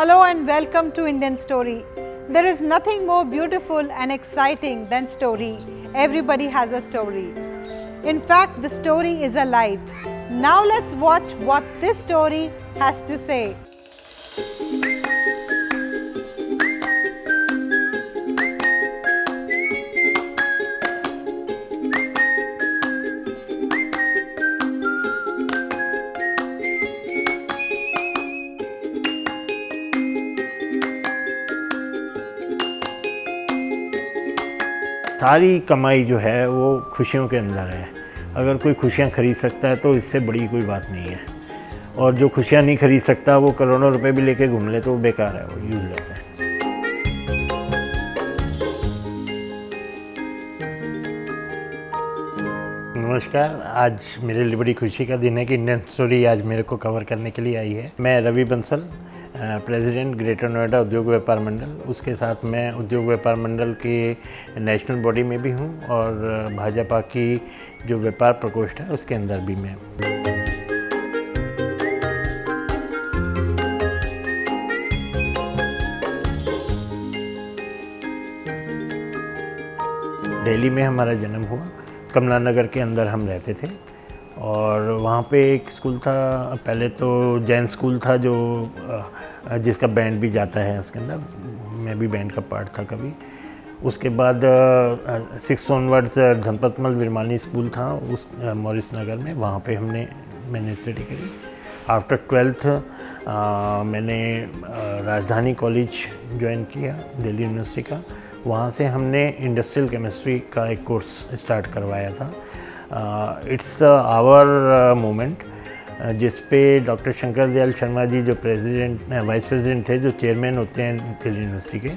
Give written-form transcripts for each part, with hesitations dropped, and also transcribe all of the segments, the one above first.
Hello and welcome to Indian Story. There is nothing more beautiful and exciting than story. Everybody has a story. In fact, the story is a light. Now let's watch what this story has to say. सारी कमाई जो है वो खुशियों के अंदर है। अगर कोई खुशियाँ खरीद सकता है तो इससे बड़ी कोई बात नहीं है, और जो खुशियाँ नहीं खरीद सकता वो करोड़ों रुपए भी लेके घूम ले तो वो बेकार है, वो यूजलेस है। नमस्कार, आज मेरे लिए बड़ी खुशी का दिन है कि इंडियन स्टोरी आज मेरे को कवर करने के लिए आई है। मैं रवि बंसल, प्रेसिडेंट ग्रेटर नोएडा उद्योग व्यापार मंडल, उसके साथ मैं उद्योग व्यापार मंडल के नेशनल बॉडी में भी हूँ और भाजपा की जो व्यापार प्रकोष्ठ है उसके अंदर भी मैं। दिल्ली में हमारा जन्म हुआ, कमला नगर के अंदर हम रहते थे और वहाँ पे एक स्कूल था। पहले तो जैन स्कूल था जो जिसका बैंड भी जाता है उसके अंदर, मैं भी बैंड का पार्ट था कभी। उसके बाद 6 ऑनवर्ड्स धनपतमल विरमानी स्कूल था उस मॉरिस नगर में, वहाँ पे मैंने स्टडी करी। आफ्टर 12th मैंने राजधानी कॉलेज ज्वाइन किया दिल्ली यूनिवर्सिटी का। वहाँ से हमने इंडस्ट्रियल केमिस्ट्री का एक कोर्स स्टार्ट करवाया था। इट्स आवर मोमेंट, जिस पे डॉक्टर शंकर दयाल शर्मा जी जो वाइस प्रेसिडेंट थे, जो चेयरमैन होते हैं दिल्ली यूनिवर्सिटी के,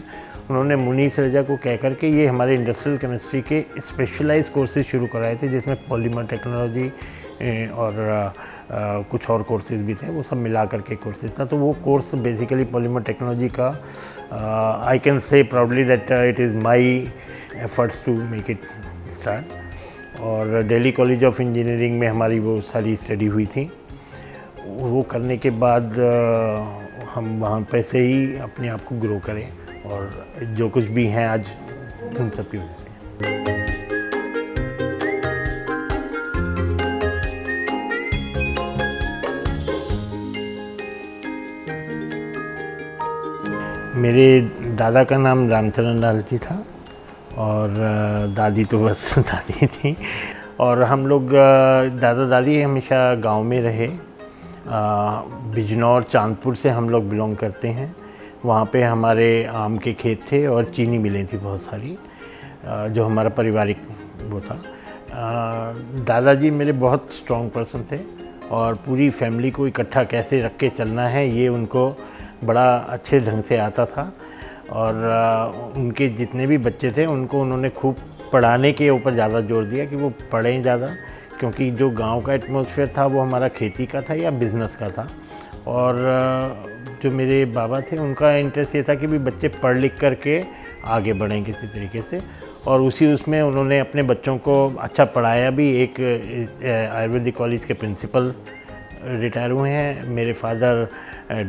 उन्होंने मुनीस रजा को कह कर के ये हमारे इंडस्ट्रियल केमिस्ट्री के स्पेशलाइज कोर्सेज शुरू कराए थे, जिसमें पॉलीमर टेक्नोलॉजी और कुछ और कोर्सेज भी थे, वो सब मिला कर के कोर्सेज था। तो वो कोर्स बेसिकली पॉलीमर टेक्नोलॉजी का I can say proudly that it is my efforts to make it start. और दिल्ली कॉलेज ऑफ इंजीनियरिंग में हमारी वो सारी स्टडी हुई थी। वो करने के बाद हम वहाँ पे से ही अपने आप को ग्रो करें और जो कुछ भी हैं आज उन सब की वजह से। मेरे दादा का नाम रामचरण लाल जी था और दादी तो बस दादी थी। और हम लोग दादा दादी हमेशा गांव में रहे। बिजनौर चांदपुर से हम लोग बिलोंग करते हैं। वहाँ पे हमारे आम के खेत थे और चीनी मिलें थी बहुत सारी, जो हमारा पारिवारिक वो था। दादाजी मेरे बहुत स्ट्रॉन्ग पर्सन थे और पूरी फैमिली को इकट्ठा कैसे रख के चलना है ये उनको बड़ा अच्छे ढंग से आता था। और उनके जितने भी बच्चे थे उनको उन्होंने खूब पढ़ाने के ऊपर ज़्यादा जोर दिया कि वो पढ़ें ज़्यादा, क्योंकि जो गांव का एटमॉस्फेयर था वो हमारा खेती का था या बिज़नेस का था। और जो मेरे बाबा थे उनका इंटरेस्ट ये था कि भी बच्चे पढ़ लिख करके आगे बढ़ें किसी तरीके से, और उसमें उन्होंने अपने बच्चों को अच्छा पढ़ाया भी। एक आयुर्वेदिक कॉलेज के प्रिंसिपल रिटायर हुए हैं। मेरे फादर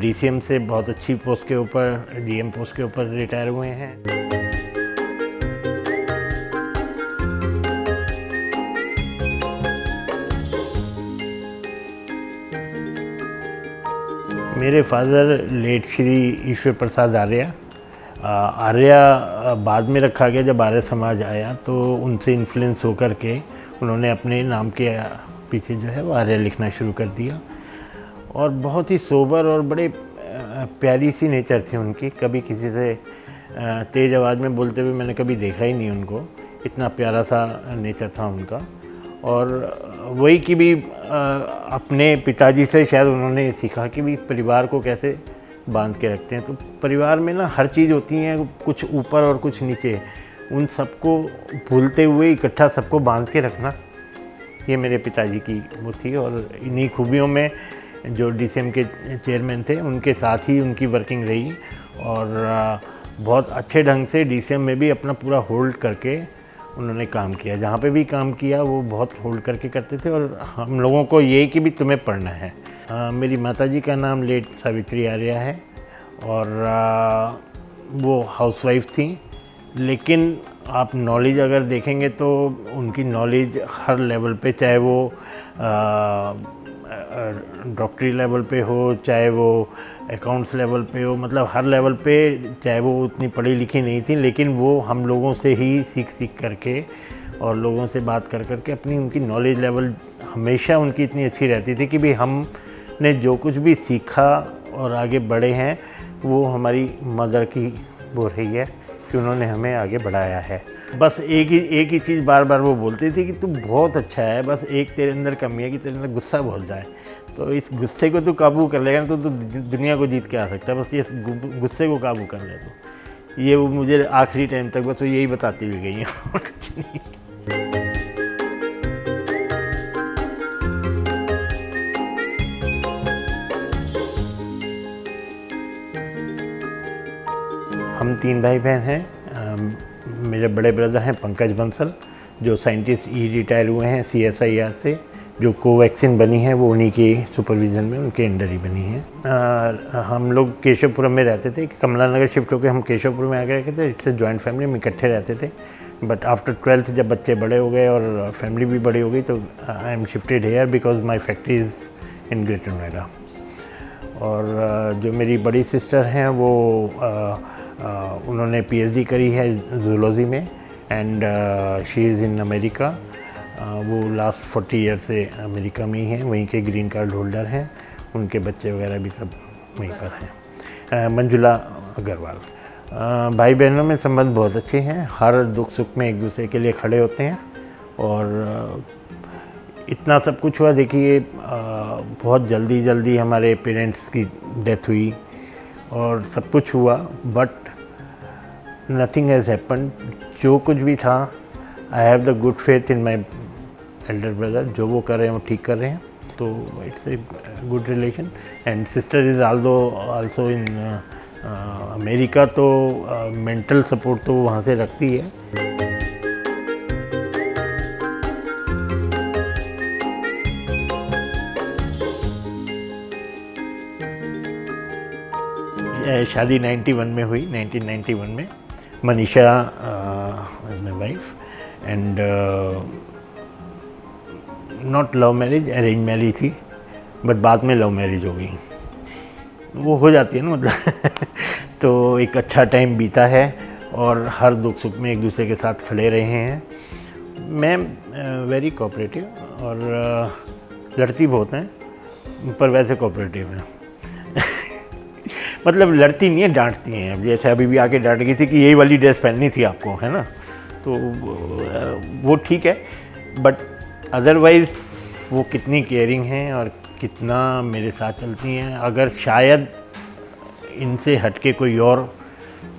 DCM से बहुत अच्छी पोस्ट के ऊपर, DM पोस्ट के ऊपर रिटायर हुए हैं। मेरे फादर लेट श्री ईश्वर प्रसाद आर्या बाद में रखा गया जब आर्य समाज आया, तो उनसे इन्फ्लुएंस होकर के उन्होंने अपने नाम के पीछे जो है वो आर्य लिखना शुरू कर दिया। और बहुत ही सोबर और बड़े प्यारी सी नेचर थी उनकी। कभी किसी से तेज़ आवाज़ में बोलते हुए मैंने कभी देखा ही नहीं उनको, इतना प्यारा सा नेचर था उनका। और वही कि भी अपने पिताजी से शायद उन्होंने सीखा कि भी परिवार को कैसे बांध के रखते हैं। तो परिवार में ना हर चीज़ होती है, कुछ ऊपर और कुछ नीचे, उन सबको भूलते हुए इकट्ठा सबको बांध के रखना, ये मेरे पिताजी की वो थी। और इन्हीं खूबियों में जो DCM के चेयरमैन थे उनके साथ ही उनकी वर्किंग रही और बहुत अच्छे ढंग से DCM में भी अपना पूरा होल्ड करके उन्होंने काम किया। जहाँ पे भी काम किया वो बहुत होल्ड करके करते थे और हम लोगों को ये कि भी तुम्हें पढ़ना है। मेरी माताजी का नाम लेट सावित्री आर्या है और वो हाउसवाइफ थी, लेकिन आप नॉलेज अगर देखेंगे तो उनकी नॉलेज हर लेवल पे, चाहे वो डॉक्टरी लेवल पे हो, चाहे वो अकाउंट्स लेवल पे हो, मतलब हर लेवल पे, चाहे वो उतनी पढ़ी लिखी नहीं थी, लेकिन वो हम लोगों से ही सीख करके और लोगों से बात कर करके अपनी उनकी नॉलेज लेवल हमेशा उनकी इतनी अच्छी रहती थी कि भी हमने जो कुछ भी सीखा और आगे बढ़े हैं वो हमारी मदर की वो रही है कि उन्होंने हमें आगे बढ़ाया है। बस एक ही चीज़ बार बार वो बोलती थी कि तू बहुत अच्छा है, बस एक तेरे अंदर कमी है कि तेरे अंदर गुस्सा बहुत जाए, तो इस गुस्से को तू काबू कर लेगा तो तू दुनिया को जीत के आ सकता है, बस ये गुस्से को काबू कर ले। तो ये वो मुझे आखिरी टाइम तक बस वो यही बताती हुई गई है और कुछ नहीं। हम 3 भाई बहन हैं। मेरे बड़े ब्रदर हैं पंकज बंसल, जो साइंटिस्ट रिटायर हुए हैं CSIR से, जो कोवैक्सीन बनी है वो उन्हीं के सुपरविज़न में उनके अंडर ही बनी है। हम लोग केशवपुरम में रहते थे, कमला नगर शिफ्ट होकर हम केशवपुरम में आके रहते थे। इट्स ए जॉइंट फैमिली, हम इकट्ठे रहते थे। बट आफ्टर 12th जब बच्चे बड़े हो गए और फैमिली भी बड़ी हो गई तो I am shifted here because my factory is in greater Noida. और जो मेरी बड़ी सिस्टर हैं वो उन्होंने PhD करी है जूलॉजी में and she is in America. वो लास्ट 40 ईयर से अमेरिका में ही हैं, वहीं के ग्रीन कार्ड होल्डर हैं। उनके बच्चे वगैरह भी सब वहीं पर हैं। मंजुला अग्रवाल। भाई बहनों में संबंध बहुत अच्छे हैं, हर दुख सुख में एक दूसरे के लिए खड़े होते हैं। और इतना सब कुछ हुआ, देखिए बहुत जल्दी हमारे पेरेंट्स की डेथ हुई और सब कुछ हुआ, बट नथिंग हैज़ हैपन। जो कुछ भी था, I have the good faith in my elder brother, जो वो कर रहे हैं वो ठीक कर रहे हैं, तो it's a good relation. And sister is also in America, तो मेंटल सपोर्ट तो वहाँ से रखती है। शादी 91 में हुई, 1991 में। Manisha my wife and not love marriage, arrange marriage थी, बट बाद में लव मैरिज हो गई। वो हो जाती है ना, मतलब तो एक अच्छा टाइम बीता है और हर दुख सुख में एक दूसरे के साथ खड़े रहे हैं। मैं वेरी कोऑपरेटिव और लड़ती बहुत हैं, पर वैसे कोऑपरेटिव हैं। मतलब लड़ती नहीं है, डांटती हैं। अब जैसे अभी भी आके डांट गई थी कि यही वाली ड्रेस पहननी थी आपको, है ना, तो वो ठीक है। बट अदरवाइज़ वो कितनी केयरिंग हैं और कितना मेरे साथ चलती हैं। अगर शायद इनसे हट के कोई और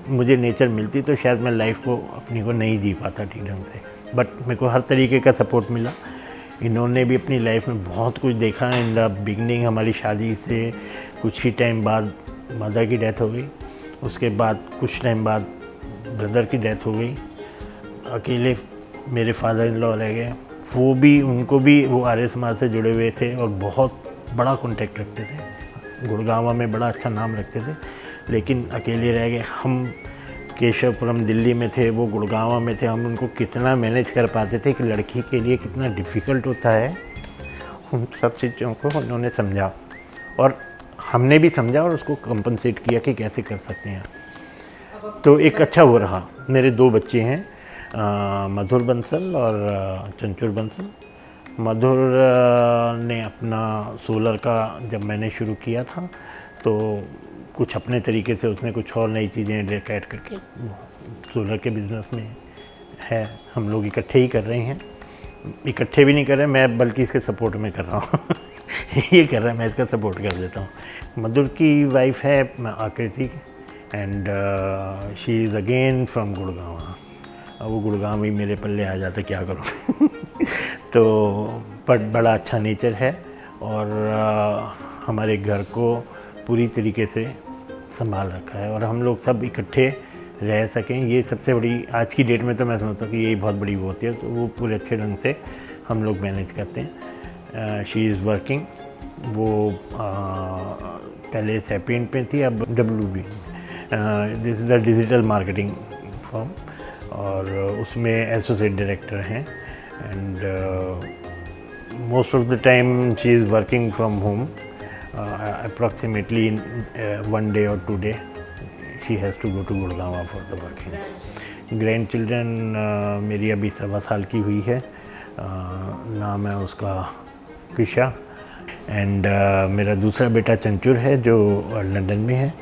मुझे नेचर मिलती तो शायद मैं लाइफ को अपनी को नहीं जी पाता ठीक ढंग से, बट मेरे को हर तरीके का सपोर्ट मिला। इन्होंने भी अपनी लाइफ में बहुत कुछ देखा। इन द बिगनिंग हमारी शादी से कुछ ही टाइम बाद मदर की डेथ हो गई, उसके बाद कुछ टाइम बाद ब्रदर की डेथ हो गई, अकेले मेरे फादर इन लॉ रह गए। वो भी, उनको भी वो आर्य समाज से जुड़े हुए थे और बहुत बड़ा कॉन्टेक्ट रखते थे, गुड़गांव में बड़ा अच्छा नाम रखते थे, लेकिन अकेले रह गए। हम केशवपुरम दिल्ली में थे, वो गुड़गांव में थे। हम उनको कितना मैनेज कर पाते थे कि लड़की के लिए कितना डिफ़िकल्ट होता है, उन सब चीज़ों को उन्होंने समझा और हमने भी समझा और उसको कंपनसेट किया कि कैसे कर सकते हैं। तो एक अच्छा वो रहा। मेरे 2 बच्चे हैं, मधुर बंसल और चंचुर बंसल। मधुर ने अपना सोलर का जब मैंने शुरू किया था तो कुछ अपने तरीके से उसने कुछ और नई चीज़ें ऐड करके सोलर के बिज़नेस में है। हम लोग इकट्ठे ही कर रहे हैं, इकट्ठे भी नहीं कर रहे, मैं बल्कि इसके सपोर्ट में कर रहा हूँ। ये कर रहा है, मैं इसका सपोर्ट कर देता हूँ। मधुर की वाइफ है आकृति and she is again from Gurgaon. अब वो गुड़गांव ही मेरे पल्ले आ जाता, क्या करूँ। तो पर बड़ा अच्छा नेचर है और हमारे घर को पूरी तरीके से संभाल रखा है और हम लोग सब इकट्ठे रह सकें, ये सबसे बड़ी आज की डेट में तो मैं समझता हूँ कि यही बहुत बड़ी वो होती है। तो वो पूरे अच्छे ढंग से हम लोग मैनेज करते हैं। शी इज़ वर्किंग, वो पहले सैपिएंट पे थी, अब WB। This is the digital marketing firm, और उसमें एसोसिएट डायरेक्टर हैं। And most of the time she is working from home, approximately 1 day or 2 day she has to go to Gurgaon for the working. Grand children मेरी अभी 1.25 साल की हुई है, नाम है उसका किशा। एंड मेरा दूसरा बेटा चंचुर है जो लंदन में है,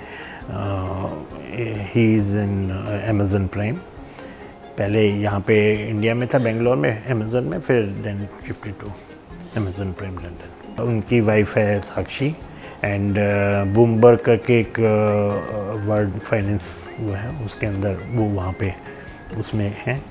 he is in Amazon prime. पहले यहाँ पे इंडिया में था, बेंगलोर में अमेज़न में, फिर then shifted to Amazon Prime London. उनकी वाइफ है साक्षी, एंड बूमबर्ग करके एक वर्ल्ड फाइनेंस वो है, उसके अंदर वो वहाँ पे उसमें हैं।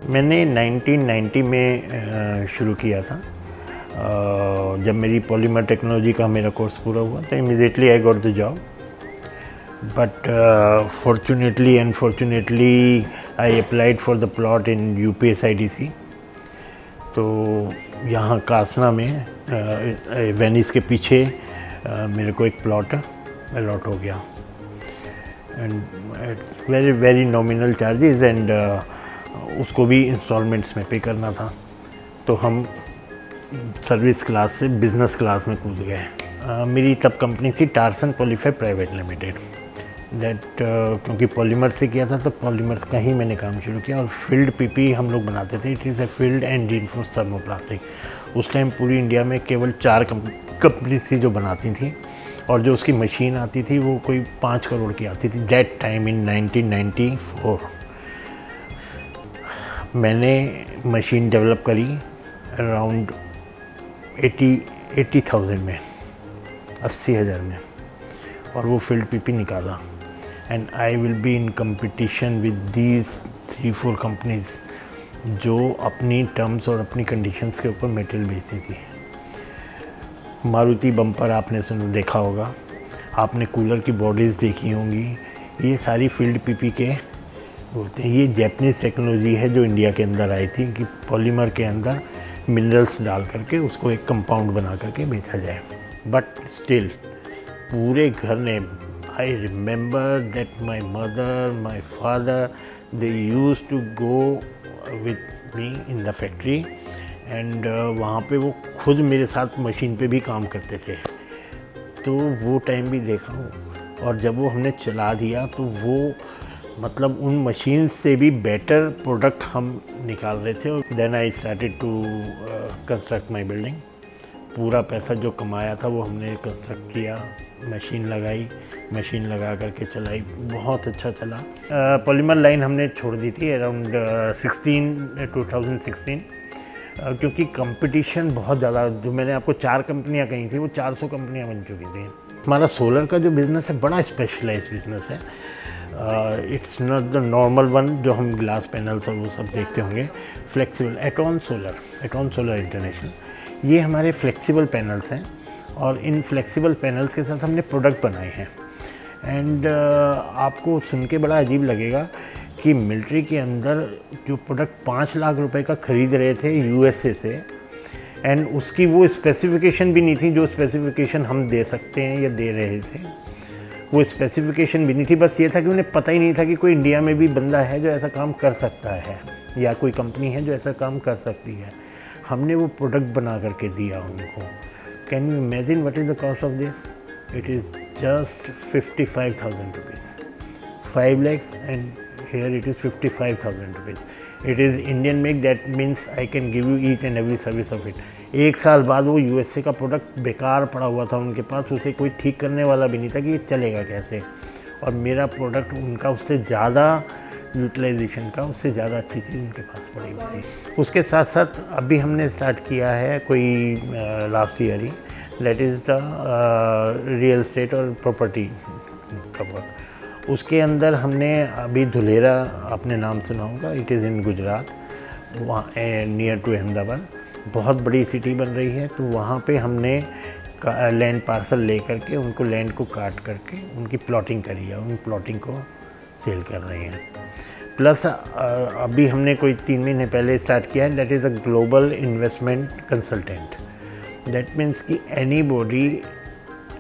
मैंने 1990 में शुरू किया था। जब मेरी पॉलीमर टेक्नोलॉजी का मेरा कोर्स पूरा हुआ तो immediately I got the job, but fortunately unfortunately I applied for the plot in UPSIDC। तो यहाँ कासना में वेनिस के पीछे मेरे को एक प्लॉट अलॉट हो गया, and very very nominal charges, and उसको भी इंस्टॉलमेंट्स में पे करना था। तो हम सर्विस क्लास से बिज़नेस क्लास में कूद गए। मेरी तब कंपनी थी टार्सन पॉलीफाई प्राइवेट लिमिटेड। दैट क्योंकि पॉलीमर से किया था तो पॉलीमर्स का ही मैंने काम शुरू किया, और फील्ड पीपी हम लोग बनाते थे। It is a field and reinforced thermoplastic. उस टाइम पूरी इंडिया में केवल 4 कंपनी थी जो बनाती थी, और जो उसकी मशीन आती थी वो कोई 5 करोड़ की आती थी दैट टाइम इन 1994। मैंने मशीन डेवलप करी अराउंड 80,000 में, 80,000 में, और वो फील्ड पीपी निकाला। And I will be in competition with these 3-4 companies जो अपनी टर्म्स और अपनी कंडीशंस के ऊपर मटेरियल बेचती थी। मारुति बम्पर आपने देखा होगा, आपने कूलर की बॉडीज़ देखी होंगी, ये सारी फील्ड पीपी के बोलते हैं। ये जैपनीज़ टेक्नोलॉजी है जो इंडिया के अंदर आई थी कि पॉलीमर के अंदर मिनरल्स डाल करके उसको एक कंपाउंड बना करके बेचा जाए। बट स्टिल पूरे घर ने, I remember that my mother, my father, they use to go with me in the factory, and वहाँ पे वो खुद मेरे साथ मशीन पे भी काम करते थे। तो वो टाइम भी देखा हूँ, और जब वो हमने चला दिया तो वो मतलब उन मशीन से भी बेटर प्रोडक्ट हम निकाल रहे थे। Then I started to construct my building. पूरा पैसा जो कमाया था वो हमने कंस्ट्रक्ट किया, मशीन लगाई, मशीन लगा करके चलाई, बहुत अच्छा चला। पॉलीमर लाइन हमने छोड़ दी थी अराउंड 2016, क्योंकि कंपटीशन बहुत ज़्यादा, जो मैंने आपको 4 कंपनियां कही थी वो 400 कंपनियां बन चुकी थी। हमारा सोलर का जो बिज़नेस है बड़ा स्पेशलाइज्ड बिज़नेस है। It's not the normal one जो हम ग्लास पैनल्स और वो सब देखते होंगे। फ्लेक्सिबल एटॉन सोलर इंटरनेशनल, ये हमारे फ्लेक्सिबल पैनल्स हैं, और इन फ्लेक्सिबल पैनल्स के साथ हमने प्रोडक्ट बनाए हैं। एंड आपको सुन के बड़ा अजीब लगेगा कि मिलिट्री के अंदर जो प्रोडक्ट 5 लाख रुपए का ख़रीद रहे थे USA से, एंड उसकी वो स्पेसिफिकेशन भी नहीं थी जो स्पेसिफिकेशन हम दे सकते हैं या दे रहे थे। वो स्पेसिफिकेशन भी नहीं थी, बस ये था कि उन्हें पता ही नहीं था कि कोई इंडिया में भी बंदा है जो ऐसा काम कर सकता है, या कोई कंपनी है जो ऐसा काम कर सकती है। हमने वो प्रोडक्ट बना करके दिया उनको। Can you imagine what is the cost of this? It is just 55,000 rupees, 5 lakhs, and here it is 55,000 rupees. It is Indian make, that means I can give you each and every service of it. 1 साल बाद वो USA का product बेकार पड़ा हुआ था उनके पास, उसे कोई ठीक करने वाला भी नहीं था कि ये चलेगा कैसे, और मेरा प्रोडक्ट उनका उससे ज़्यादा यूटिलाइजेशन का, उससे ज़्यादा अच्छी चीज़ उनके पास पड़ी हुई थी। उसके साथ साथ अभी हमने स्टार्ट किया है कोई last year he, that is the real estate और प्रॉपर्टी का वर्क। उसके अंदर हमने अभी धुलेरा, आपने नाम सुना होगा, इट इज़ इन गुजरात, वहाँ नियर टू अहमदाबाद, बहुत बड़ी सिटी बन रही है। तो वहाँ पे हमने लैंड पार्सल ले करके उनको लैंड को काट करके उनकी प्लॉटिंग करी है, उन प्लॉटिंग को सेल कर रहे हैं। प्लस अभी हमने कोई 3 महीने पहले स्टार्ट किया है, that is a global investment consultant. That means कि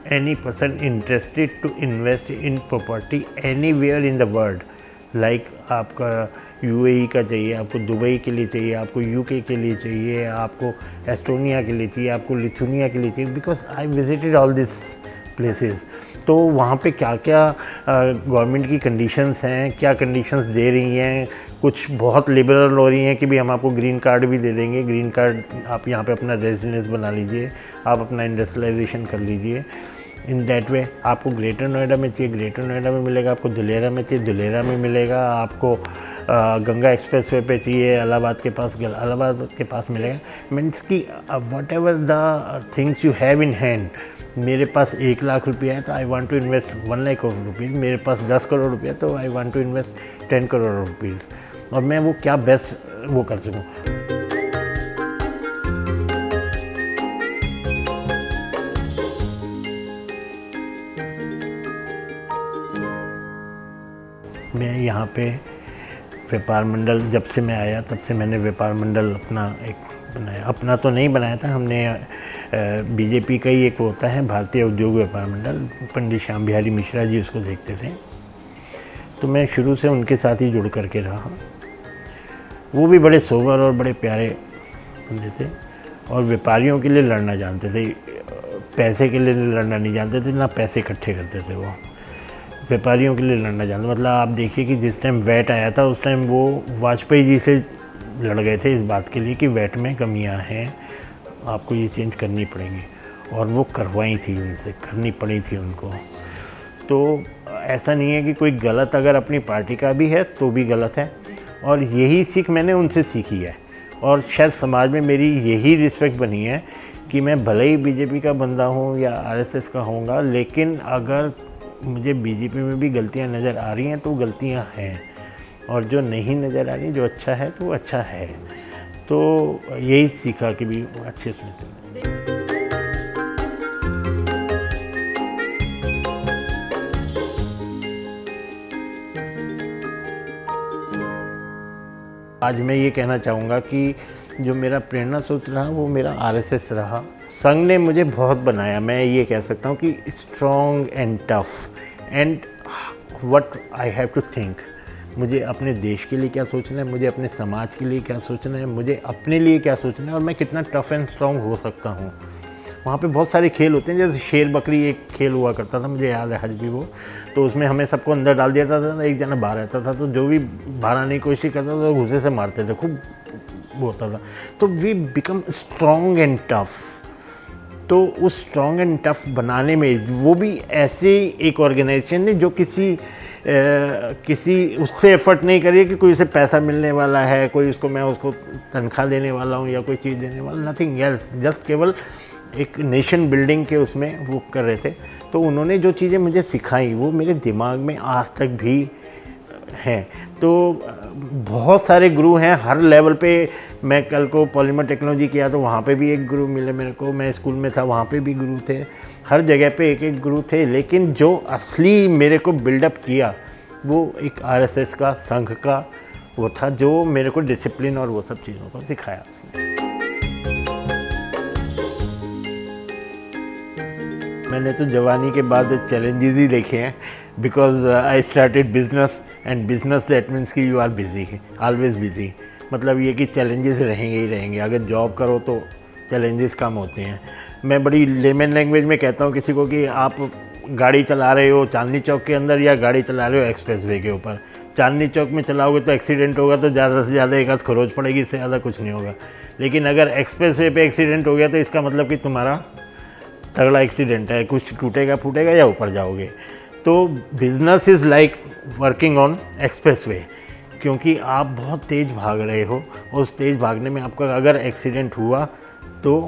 any person interested to invest in property anywhere in the world, like आपका UAE का चाहिए, आपको दुबई के लिए चाहिए, आपको UK के लिए चाहिए, आपको एस्टोनिया के लिए चाहिए, आपको लिथुनिया के लिए चाहिए, because I visited all this places. तो वहाँ पे क्या क्या गवर्नमेंट की कंडीशंस हैं, क्या कंडीशंस दे रही हैं, कुछ बहुत लिबरल हो रही हैं कि भी हम आपको ग्रीन कार्ड भी दे देंगे, ग्रीन कार्ड आप यहाँ पे अपना रेजिडेंस बना लीजिए, आप अपना इंडस्ट्रियलाइजेशन कर लीजिए। इन दैट वे आपको ग्रेटर नोएडा में चाहिए, ग्रेटर नोएडा में मिलेगा, आपको धुलेरा में चाहिए, धुलेरा में मिलेगा, आपको गंगा एक्सप्रेसवे पे चाहिए, इलाहाबाद के पास, इलाहाबाद के पास मिलेगा। मीन्स कि whatever the things you have in hand, मेरे पास 1 लाख रुपया है तो I want to invest 1 lakh of rupees, मेरे पास 10 करोड़ रुपया तो I want to invest 10 crore rupees, और मैं वो क्या बेस्ट वो कर सकूँ। मैं यहाँ पे व्यापार मंडल, जब से मैं आया तब से मैंने व्यापार मंडल अपना एक बनाया, अपना तो नहीं बनाया था हमने, बीजेपी का ही एक होता है भारतीय उद्योग व्यापार मंडल, पंडित श्याम बिहारी मिश्रा जी उसको देखते थे, तो मैं शुरू से उनके साथ ही जुड़ करके रहा। वो भी बड़े सोबर और बड़े प्यारे बंदे थे, और व्यापारियों के लिए लड़ना जानते थे, पैसे के लिए लड़ना नहीं जानते थे, ना पैसे इकट्ठे करते थे, वो व्यापारियों के लिए लड़ना जानते। मतलब आप देखिए कि जिस टाइम वैट आया था उस टाइम वो वाजपेयी जी से लड़ गए थे इस बात के लिए कि वैट में कमियां हैं, आपको ये चेंज करनी पड़ेंगी, और वो करवाई थी, उनसे करनी पड़ी थी उनको। तो ऐसा नहीं है कि कोई गलत अगर अपनी पार्टी का भी है तो भी गलत है, और यही सीख मैंने उनसे सीखी है, और शायद समाज में मेरी यही रिस्पेक्ट बनी है कि मैं भले ही बीजेपी का बंदा हूँ या आरएसएस का होऊंगा, लेकिन अगर मुझे बीजेपी में भी गलतियां नज़र आ रही हैं तो गलतियां हैं, और जो नहीं नज़र आ रही, जो अच्छा है तो वो अच्छा है। तो यही सीखा कि भी अच्छे से आज मैं ये कहना चाहूँगा कि जो मेरा प्रेरणा स्रोत रहा वो मेरा आरएसएस रहा। संघ ने मुझे बहुत बनाया, मैं ये कह सकता हूँ कि strong and tough and what I have to think. मुझे अपने देश के लिए क्या सोचना है, मुझे अपने समाज के लिए क्या सोचना है, मुझे अपने लिए क्या सोचना है, और मैं कितना टफ एंड स्ट्रॉन्ग हो सकता हूँ। वहाँ पे बहुत सारे खेल होते हैं, जैसे शेर बकरी एक खेल हुआ करता था, मुझे याद है आज भी वो। तो उसमें हमें सबको अंदर डाल दिया था, एक जना बाहर रहता था, तो जो भी बाहर आने की कोशिश करता था तो घुसे से मारते थे, खूब वो होता था। तो we become strong and tough. तो उस स्ट्रॉन्ग एंड टफ बनाने में वो भी ऐसे एक ऑर्गेनाइजेशन ने जो किसी उससे एफर्ट नहीं करिए कि कोई उसे पैसा मिलने वाला है, कोई उसको मैं उसको तनख्वाह देने वाला हूँ या कोई चीज़ देने वाला, नथिंग एल्स, जस्ट केवल एक नेशन बिल्डिंग के उसमें वो कर रहे थे। तो उन्होंने जो चीज़ें मुझे सिखाई वो मेरे दिमाग में आज तक भी हैं। तो बहुत सारे गुरु हैं हर लेवल पे। मैं कल को पॉलीमर टेक्नोलॉजी किया तो वहाँ पे भी एक गुरु मिले मेरे को, मैं स्कूल में था वहाँ पे भी गुरु थे, हर जगह पे एक एक गुरु थे। लेकिन जो असली मेरे को बिल्डअप किया वो एक आरएसएस का, संघ का वो था, जो मेरे को डिसिप्लिन और वो सब चीज़ों को सिखाया उसने। मैंने तो जवानी के बाद चैलेंजेस ही देखे हैं, because I started business and business that means कि you are busy, always busy. मतलब ये कि चैलेंजेस रहेंगे ही रहेंगे। अगर जॉब करो तो चैलेंजेस कम होते हैं। मैं बड़ी लेमन लैंग्वेज में कहता हूँ किसी को कि आप गाड़ी चला रहे हो चांदनी चौक के अंदर या गाड़ी चला रहे हो एक्सप्रेसवे के ऊपर। चांदनी चौक में चलाओगे तो एक्सीडेंट होगा तो ज़्यादा से ज़्यादा एक आध खरोच पड़ेगी, इससे ज़्यादा कुछ नहीं होगा। लेकिन अगर एक्सप्रेसवे पे एक्सीडेंट हो गया तो इसका मतलब कि तुम्हारा तगड़ा एक्सीडेंट है, कुछ टूटेगा फूटेगा या ऊपर जाओगे। तो business is like working on expressway, क्योंकि आप बहुत तेज़ भाग रहे हो और उस तेज़ भागने में आपका अगर एक्सीडेंट हुआ तो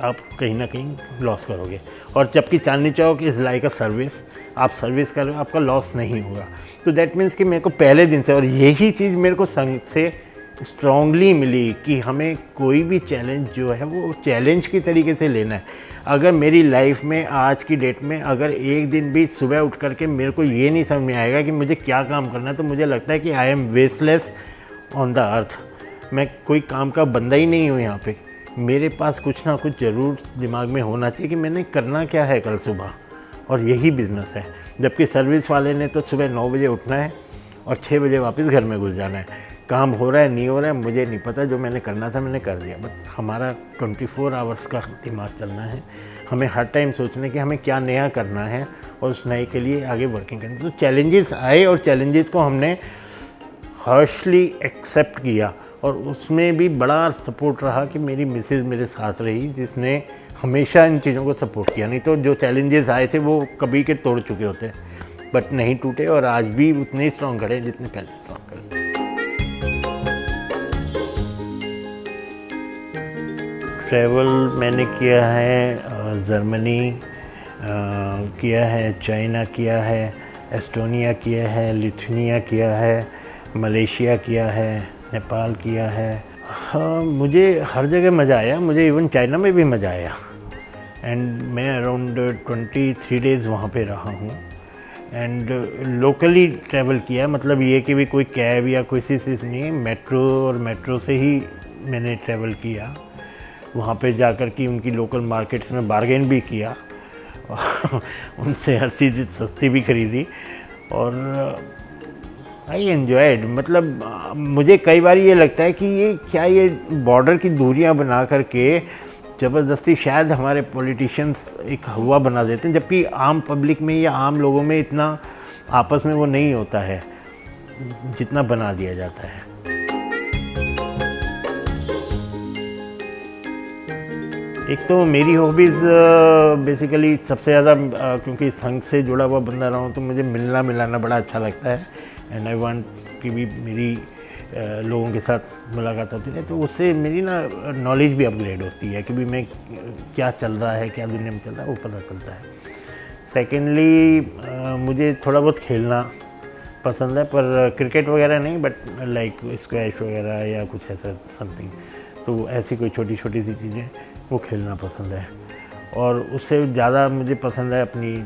आप कहीं ना कहीं लॉस करोगे। और जबकि Chandni Chowk is like a service, आप सर्विस कर रहे हो, आपका लॉस नहीं होगा। तो दैट मीन्स कि मेरे को पहले दिन से, और यही चीज़ मेरे को संघ से स्ट्रांगली मिली कि हमें कोई भी चैलेंज जो है वो चैलेंज की तरीके से लेना है। अगर मेरी लाइफ में आज की डेट में अगर एक दिन भी सुबह उठ करके मेरे को ये नहीं समझ में आएगा कि मुझे क्या काम करना है, तो मुझे लगता है कि I am wasteless on the earth. मैं कोई काम का बंदा ही नहीं हूँ यहाँ पे। मेरे पास कुछ ना कुछ ज़रूर दिमाग में होना चाहिए कि मैंने करना क्या है कल सुबह, और यही बिज़नेस है। जबकि सर्विस वाले ने तो सुबह 9 बजे उठना है और 6 बजे वापस घर में घुस जाना है। काम हो रहा है नहीं हो रहा है मुझे नहीं पता, जो मैंने करना था मैंने कर दिया। बट हमारा 24 आवर्स का दिमाग चलना है, हमें हर टाइम सोचना है कि हमें क्या नया करना है और उस नए के लिए आगे वर्किंग करनी। तो चैलेंजेस आए और चैलेंजेस को हमने हर्शली एक्सेप्ट किया, और उसमें भी बड़ा सपोर्ट रहा कि मेरी मिसेज़ मेरे साथ रही, जिसने हमेशा इन चीज़ों को सपोर्ट किया। नहीं तो जो चैलेंजेस आए थे वो कभी के तोड़ चुके होते, बट नहीं टूटे, और आज भी उतने ही स्ट्रॉन्ग खड़े जितने पहले स्ट्रॉन्ग खड़े। ट्रैवल मैंने किया है जर्मनी किया है, चाइना किया है, एस्टोनिया किया है, लिथुनिया किया है, मलेशिया किया है, नेपाल किया है। हाँ, मुझे हर जगह मज़ा आया, मुझे इवन चाइना में भी मज़ा आया। एंड मैं अराउंड 23 डेज़ वहाँ पे रहा हूँ। एंड लोकली ट्रैवल किया, मतलब ये कि भी कोई कैब या कोई चीज़ नहीं, मेट्रो और मेट्रो से ही मैंने ट्रैवल किया। वहाँ पे जाकर के उनकी लोकल मार्केट्स में बार्गेन भी किया उनसे हर चीज़ सस्ती भी खरीदी, और आई एन्जॉयड। मतलब मुझे कई बार ये लगता है कि ये बॉर्डर की दूरियां बना करके ज़बरदस्ती शायद हमारे पॉलिटिशियंस एक हवा बना देते हैं, जबकि आम पब्लिक में या आम लोगों में इतना आपस में वो नहीं होता है जितना बना दिया जाता है। एक तो मेरी हॉबीज़ बेसिकली सबसे ज़्यादा क्योंकि संघ से जुड़ा हुआ बंदा रहा हूँ, तो मुझे मिलना मिलाना बड़ा अच्छा लगता है। एंड आई वांट कि भी मेरी लोगों के साथ मुलाकात होती है, तो उससे मेरी ना नॉलेज भी अपग्रेड होती है कि भी मैं क्या चल रहा है, क्या दुनिया में चल रहा है, वो पता चलता है। सेकेंडली मुझे थोड़ा बहुत खेलना पसंद है, पर क्रिकेट वगैरह नहीं, बट लाइक स्क्वैश वगैरह या कुछ ऐसा समथिंग। तो ऐसी कोई छोटी छोटी सी चीज़ें वो खेलना पसंद है। और उससे ज़्यादा मुझे पसंद है अपनी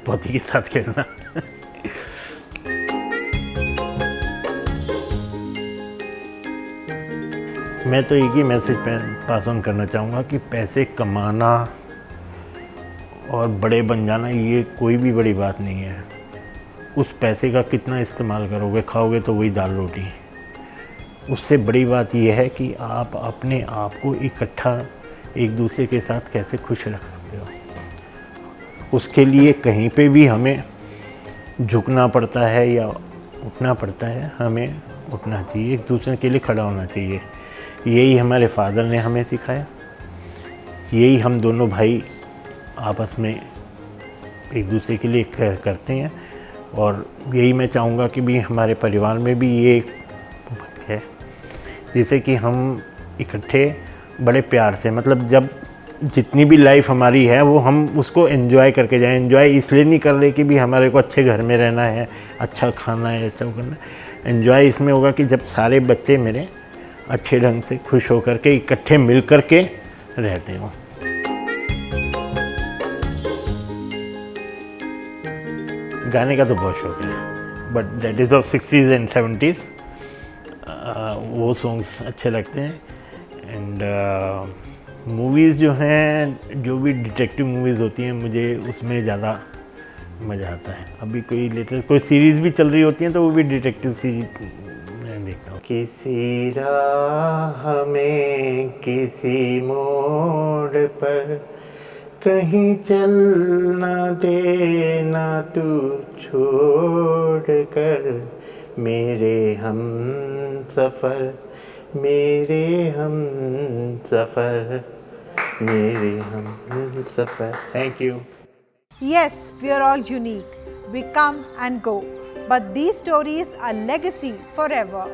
पोती के साथ खेलना। मैं तो एक ही मैसेज पास ऑन करना चाहूँगा कि पैसे कमाना और बड़े बन जाना ये कोई भी बड़ी बात नहीं है। उस पैसे का कितना इस्तेमाल करोगे, खाओगे तो वही दाल रोटी। उससे बड़ी बात यह है कि आप अपने आप को इकट्ठा एक दूसरे के साथ कैसे खुश रख सकते हो। उसके लिए कहीं पे भी हमें झुकना पड़ता है या उठना पड़ता है, हमें उठना चाहिए, एक दूसरे के लिए खड़ा होना चाहिए। यही हमारे फादर ने हमें सिखाया, यही हम दोनों भाई आपस में एक दूसरे के लिए करते हैं, और यही मैं चाहूँगा कि भी हमारे परिवार में भी ये है, जिसे कि हम इकट्ठे बड़े प्यार से, मतलब जब जितनी भी लाइफ हमारी है वो हम उसको एंजॉय करके जाएं। एंजॉय इसलिए नहीं कर रहे कि भी हमारे को अच्छे घर में रहना है, अच्छा खाना है, अच्छा करना है। एंजॉय इसमें होगा कि जब सारे बच्चे मेरे अच्छे ढंग से खुश होकर के इकट्ठे मिल कर के रहते हों। गाने का तो बहुत शौक है, but that is of 60s and 70s। वो सॉन्ग्स अच्छे लगते हैं। एंड मूवीज़ जो हैं, जो भी डिटेक्टिव मूवीज़ होती हैं, मुझे उसमें ज़्यादा मज़ा आता है। अभी कोई लेटेस्ट कोई सीरीज़ भी चल रही होती हैं तो वो भी डिटेक्टिव सीरीज मैं देखता हूँ। किसी राह में किसी मोड़ पर कहीं चल ना देना तू छोड़ कर, मेरे हम सफ़र, मेरे हम सफ़र, मेरे हम सफ़र। Thank you. Yes, we are all unique. We come and go. But these stories are legacy forever.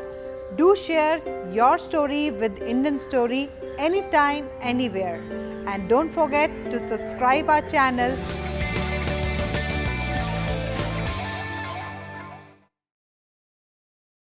Do share your story with Indian Story anytime, anywhere. And don't forget to subscribe our channel